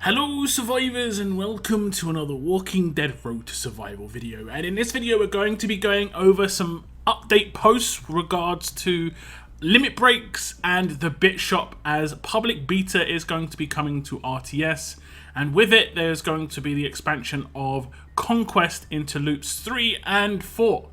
Hello survivors and welcome to another Walking Dead Road to Survival video, and in this video we're going to be going over some update posts regards to limit breaks and the bit shop, as public beta is going to be coming to RTS, and with it there's going to be the expansion of Conquest into Loops 3 and 4.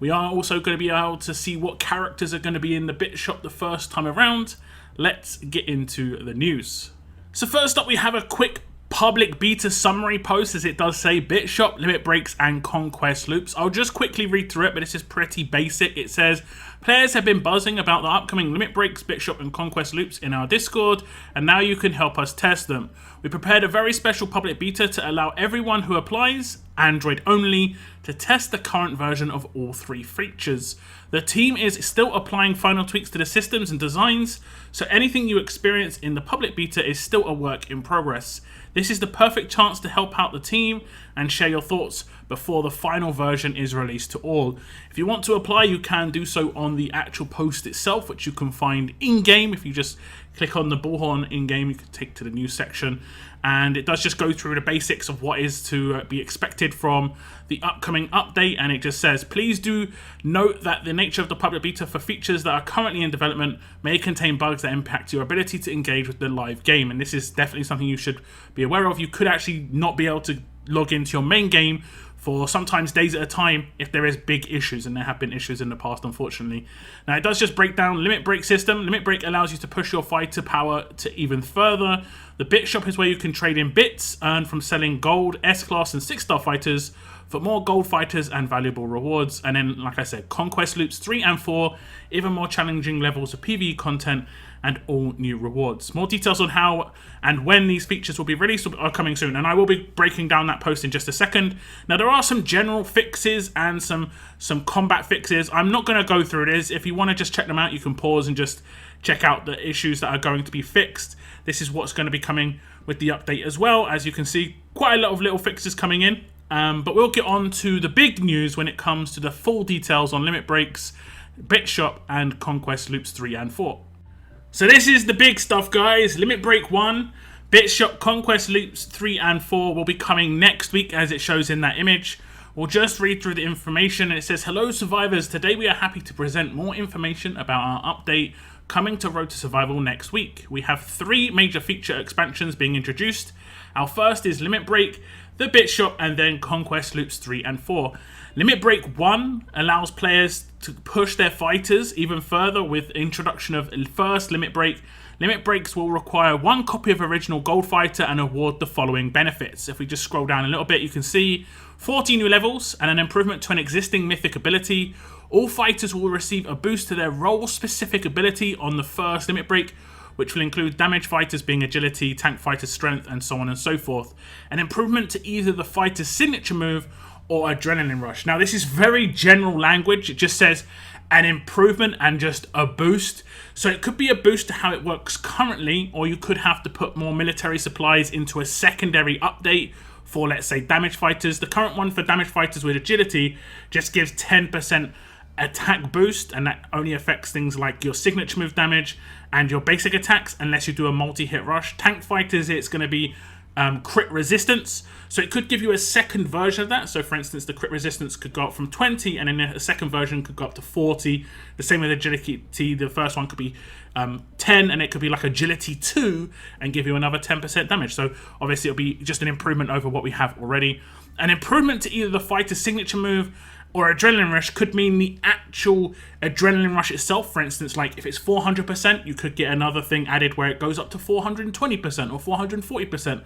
We are also going to be able to see what characters are going to be in the bit shop the first time around. Let's get into the news. So first up, we have a quick public beta summary post, as it does say bit shop, limit breaks and conquest loops. I'll just quickly read through it, but this is pretty basic. It says players have been buzzing about the upcoming limit breaks, bit shop and conquest loops in our Discord, and now you can help us test them. We prepared a very special public beta to allow everyone who applies, Android only, to test the current version of all three features. The team is still applying final tweaks to the systems and designs, so anything you experience in the public beta is still a work in progress. This is the perfect chance to help out the team and share your thoughts before the final version is released to all. If you want to apply, you can do so on the actual post itself, which you can find in-game. If you just click on the bullhorn in-game, you can take to the news section, and it does just go through the basics of what is to be expected from the upcoming update. And it just says, please do note that the nature of the public beta for features that are currently in development may contain bugs that impact your ability to engage with the live game, and this is definitely something you should be aware of. You could actually not be able to log into your main game for sometimes days at a time if there is big issues, and there have been issues in the past, unfortunately. Now, it does just break down limit break system. Limit break allows you to push your fighter power to even further. The bit shop is where you can trade in bits earned from selling gold, S-class and 6-star fighters for more gold fighters and valuable rewards. And then, like I said, Conquest Loops 3 and 4, even more challenging levels of PvE content and all new rewards. More details on how and when these features will be released are coming soon, and I will be breaking down that post in just a second. Now, there are some general fixes and some combat fixes. I'm not going to go through this. If you want to just check them out, you can pause and just check out the issues that are going to be fixed. This is what's going to be coming with the update as well. As you can see, quite a lot of little fixes coming in. But we'll get on to the big news when it comes to the full details on limit breaks, bit shop and Conquest Loops 3 and 4. So this is the big stuff, guys. Limit break 1, bit shop, Conquest Loops 3 and 4 will be coming next week, as it shows in that image. We'll just read through the information, and it says, hello survivors, today we are happy to present more information about our update coming to Road to Survival next week. We have 3 major feature expansions being introduced. Our first is limit break, the bit shop, and then Conquest Loops 3 and 4. Limit break 1 allows players to push their fighters even further with introduction of first limit break. Limit breaks will require 1 copy of original gold fighter and award the following benefits. If we just scroll down a little bit, you can see 40 new levels and an improvement to an existing mythic ability. All fighters will receive a boost to their role-specific ability on the first limit break, which will include damage fighters being agility, tank fighters strength, and so on and so forth. An improvement to either the fighter's signature move or adrenaline rush. Now, this is very general language. It just says an improvement and just a boost. So it could be a boost to how it works currently, or you could have to put more military supplies into a secondary update for, let's say, damage fighters. The current one for damage fighters with agility just gives 10% attack boost, and that only affects things like your signature move damage and your basic attacks unless you do a multi-hit rush. Tank fighters, it's going to be crit resistance, so it could give you a second version of that. So for instance, the crit resistance could go up from 20, and then a second version could go up to 40. The same with agility. The first one could be 10, and it could be like agility 2 and give you another 10% damage. So obviously it'll be just an improvement over what we have already. An improvement to either the fighter's signature move or adrenaline rush could mean the actual adrenaline rush itself. For instance, like if it's 400%, you could get another thing added where it goes up to 420% or 440%.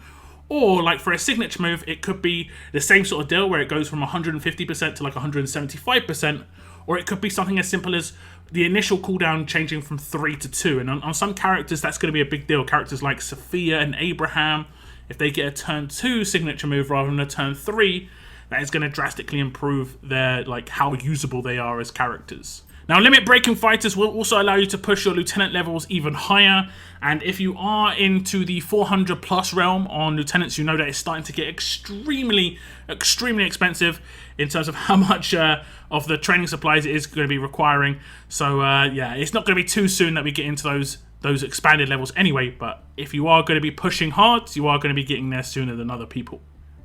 Or like for a signature move, it could be the same sort of deal where it goes from 150% to like 175%. Or it could be something as simple as the initial cooldown changing from 3 to 2. And on some characters, that's going to be a big deal. Characters like Sophia and Abraham, if they get a turn 2 signature move rather than a turn 3, that is going to drastically improve their, like, how usable they are as characters. Now, limit breaking fighters will also allow you to push your lieutenant levels even higher, and if you are into the 400 plus realm on lieutenants, you know that it's starting to get extremely expensive in terms of how much of the training supplies it is going to be requiring. So yeah, it's not going to be too soon that we get into those those expanded levels anyway, but if you are going to be pushing hard, you are going to be getting there sooner than other people.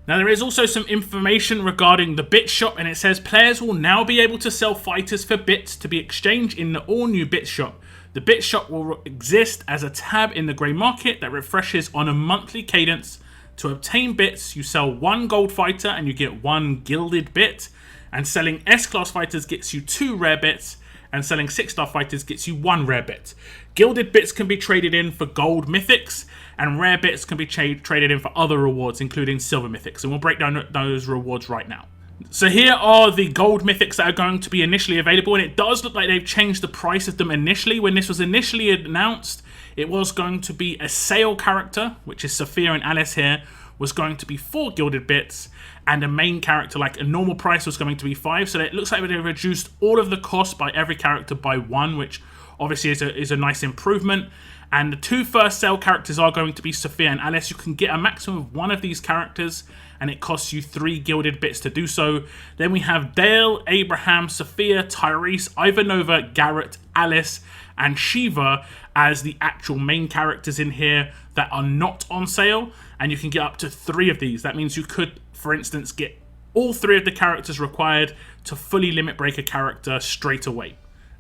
Now, there is also some information regarding the bit shop, and it says players will now be able to sell fighters for bits to be exchanged in the all-new bit shop. The bit shop will exist as a tab in the grey market that refreshes on a monthly cadence. To obtain bits, you sell 1 gold fighter and you get 1 gilded bit, and selling S-class fighters gets you 2 rare bits, and selling 6-star fighters gets you 1 rare bit. Gilded bits can be traded in for gold mythics, and rare bits can be traded in for other rewards, including silver mythics, and we'll break down those rewards right now. So here are the gold mythics that are going to be initially available, and it does look like they've changed the price of them initially. When this was initially announced, it was going to be a sale character, which is Sophia and Alice here, was going to be 4 gilded bits, and a main character, like a normal price, was going to be 5. So it looks like they've reduced all of the cost by every character by 1, which obviously is a nice improvement. And the 2 first sale characters are going to be Sophia and Alice. You can get a maximum of 1 of these characters, and it costs you 3 gilded bits to do so. Then we have Dale, Abraham, Sophia, Tyrese, Ivanova, Garrett, Alice, and Shiva as the actual main characters in here that are not on sale, and you can get up to 3 of these. That means you could, for instance, get all 3 of the characters required to fully limit break a character straight away.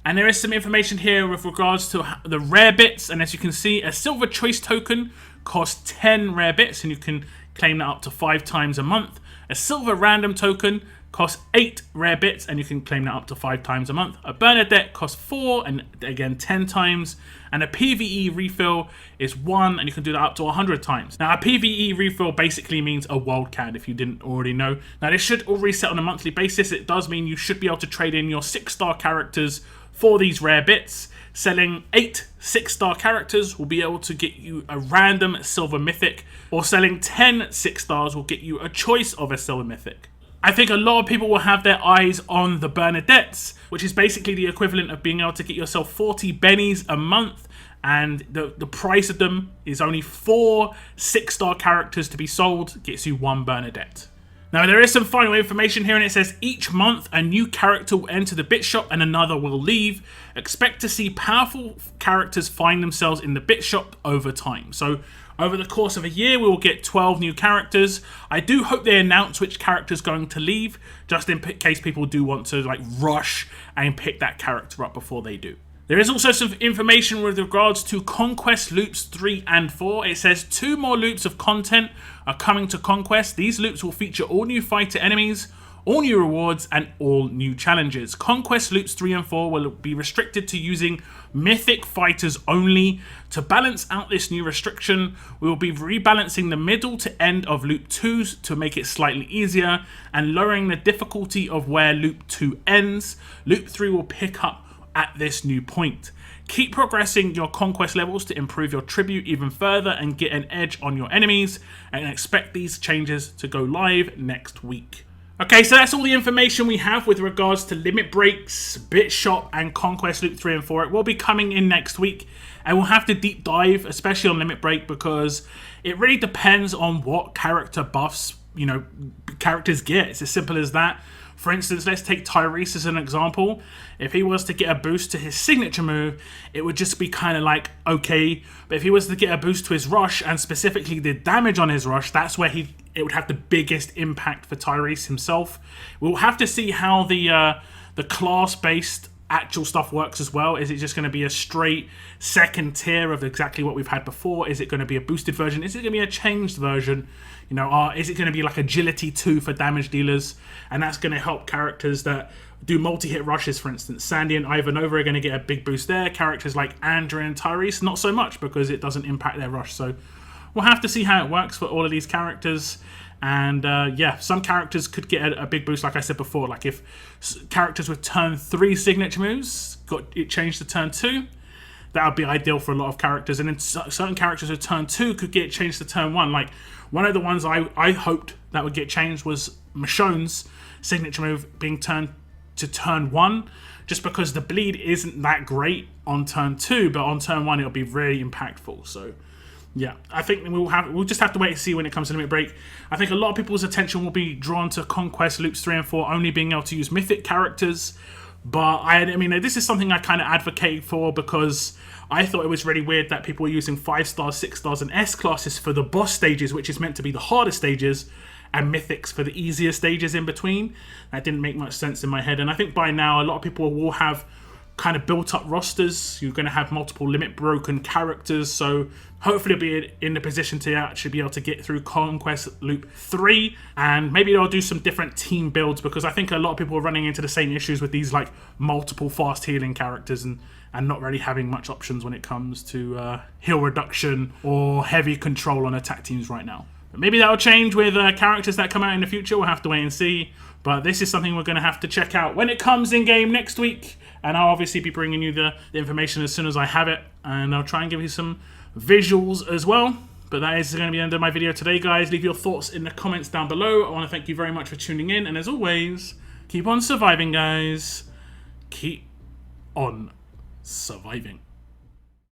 And there is some information here with regards to the rare bits, and as you can see, a silver choice token costs 10 rare bits, and you can claim that up to 5 times a month. A silver random token costs 8 rare bits, and you can claim that up to 5 times a month. A Bernadette costs 4, and again 10 times. And a PvE refill is 1, and you can do that up to 100 times. Now, a PvE refill basically means a wildcard, if you didn't already know. Now, this should all reset on a monthly basis. It does mean you should be able to trade in your 6-star characters for these rare bits. Selling 8 6-star characters will be able to get you a random silver mythic, or selling 10 6-stars will get you a choice of a silver mythic. I think a lot of people will have their eyes on the Bernadettes, which is basically the equivalent of being able to get yourself 40 bennies a month, and the price of them is only 4 6-star characters to be sold, gets you 1 Bernadette. Now, there is some final information here, and it says each month a new character will enter the bit shop and another will leave. Expect to see powerful characters find themselves in the bit shop over time. So over the course of a year, we will get 12 new characters. I do hope they announce which character's going to leave, just in case people do want to like rush and pick that character up before they do. There is also some information with regards to Conquest Loops 3 and 4. It says 2 more loops of content are coming to Conquest. These loops will feature all new fighter enemies, all new rewards, and all new challenges. Conquest Loops 3 and 4 will be restricted to using mythic fighters only. To balance out this new restriction, we will be rebalancing the middle to end of Loop 2s to make it slightly easier, and lowering the difficulty of where Loop 2 ends. Loop 3 will pick up at this new point. Keep progressing your conquest levels to improve your tribute even further and get an edge on your enemies, and expect these changes to go live next week. Okay, so that's all the information we have with regards to limit breaks, bit shop, and Conquest Loop 3 and 4. It will be coming in next week, and we'll have to deep dive, especially on limit break, because it really depends on what character buffs, characters get. It's as simple as that. For instance, let's take Tyrese as an example. If he was to get a boost to his signature move, it would just be kind of like, okay. But if he was to get a boost to his rush, and specifically the damage on his rush, that's where it would have the biggest impact for Tyrese himself. We'll have to see how the class-based actual stuff works as well. Is it just going to be a straight second tier of exactly what we've had before? Is it going to be a boosted version? Is it going to be a changed version? Is it going to be like agility 2 for damage dealers? And that's going to help characters that do multi-hit rushes, for instance. Sandy and Ivanova are going to get a big boost there. Characters like Andrew and Tyrese, not so much, because it doesn't impact their rush. So we'll have to see how it works for all of these characters. And some characters could get a big boost, like I said before. Like if characters with turn 3 signature moves got it changed to turn 2, that would be ideal for a lot of characters. And then certain characters with turn 2 could get changed to turn 1. Like one of the ones I hoped that would get changed was Michonne's signature move being turned to turn 1, just because the bleed isn't that great on turn 2, but on turn 1 it'll be really impactful. So yeah, I think we'll just have to wait and see when it comes to limit break. I think a lot of people's attention will be drawn to Conquest Loops 3 and 4 only being able to use mythic characters, But I mean, this is something I kind of advocate for because I thought it was really weird that people were using 5 stars, 6 stars, and S classes for the boss stages, which is meant to be the hardest stages, and Mythics for the easier stages in between. That didn't make much sense in my head. And I think by now, a lot of people will have kind of built up rosters. You're going to have multiple limit broken characters, so hopefully you'll be in the position to actually be able to get through Conquest Loop 3, and maybe they'll do some different team builds, because I think a lot of people are running into the same issues with these like multiple fast healing characters and not really having much options when it comes to heal reduction or heavy control on attack teams right now. But maybe that'll change with characters that come out in the future. We'll have to wait and see. But this is something we're going to have to check out when it comes in game next week. And I'll obviously be bringing you the information as soon as I have it. And I'll try and give you some visuals as well. But that is going to be the end of my video today, guys. Leave your thoughts in the comments down below. I want to thank you very much for tuning in. And as always, keep on surviving, guys. Keep on surviving.